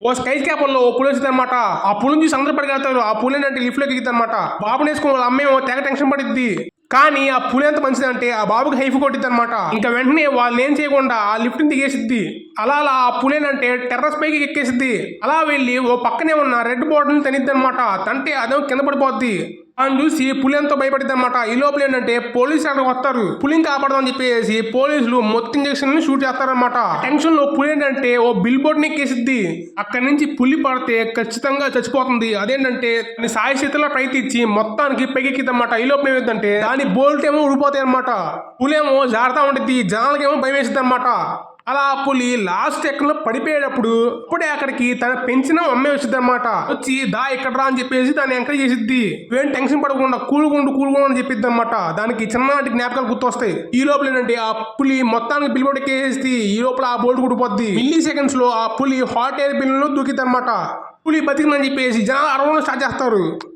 ఓ sky స్కాపర్ లో ఓ పులి వచ్చింది అనమాట. ఆ పులిని చూసి అందరూ పరిగెడతారు. ఆ పులి అంటే లిఫ్ట్ లోకి ఎక్కింది అనమాట. బాబుని వేసుకుని వాళ్ళ అమ్మేమో తెగ టెన్షన్ పడిద్ది. కానీ ఆ పులి ఎంత మంచిదంటే ఆ బాబుకి హైఫ్ కొట్టిద్ది అనమాట. ఇంకా వెంటనే వాళ్ళు ఏం చేయకుండా ఆ లిఫ్ట్ ని దిగేసిద్ది. అలా అలా ఆ పులి అంటే టెర్రస్ పైకి ఎక్కేసిద్ది. అలా వెళ్ళి ఓ పక్కనే ఉన్న రెడ్ బాటిల్ ని తనిద్ది అనమాట. తంటే అదే కింద పడిపోద్ది. అని చూసి పులి ఎంతో భయపడింది అనమాట. ఈ లోపల ఏంటంటే పోలీసులు అక్కడికి వస్తారు. పులిని కాపాడదామని చెప్పేసి పోలీసులు మొత్తం ఇంజక్షన్ ని షూట్ చేస్తారనమాట. టెన్షన్ లో పులి ఏంటంటే ఓ బిల్ బోర్డ్ ని ఎక్కేసిద్ది. అక్కడి నుంచి పులి పడితే ఖచ్చితంగా చచ్చిపోతుంది. అదేంటంటే సాయి స్థితిలో ప్రయత్నించి మొత్తానికి పైకెక్కిద్దన్నమాట. ఈ లోపల ఏమైందంటే దాని బోల్ట్ ఏమో ఊడిపోతాయి అనమాట. పులేమో జాగ్రత్త ఉంటుంది, జనాలకేమో భయం వేసిద్ది అనమాట. అలా పులి లాస్ట్ ఎక్కడో పడిపోయేటప్పుడు అప్పుడే అక్కడికి తన పెంచిన అమ్మే వచ్చింది అనమాట. వచ్చి దా ఇక్కడ రా అని చెప్పేసి దాన్ని ఎంకరేజ్ చేసిద్ది. ఏం టెన్షన్ పడకుండా కూలుగుండు అని చెప్పిద్ది అనమాట. దానికి చిన్ననాటి జ్ఞాపకాలు గుర్తొస్తాయి. ఈ లోపల ఏంటంటే ఆ పులి మొత్తానికి బిల్ బోర్డు ఎక్కేసి ఈ లోపల ఆ బోల్ట్ కూడిపోద్ది. మిల్లీ సెకండ్స్ లో ఆ పులి హాట్ ఎయిర్ బిల్ లో దూకిద్ది అనమాట. పులి బతికిందని చెప్పేసి జనాలు అరవడం స్టార్ట్ చేస్తారు.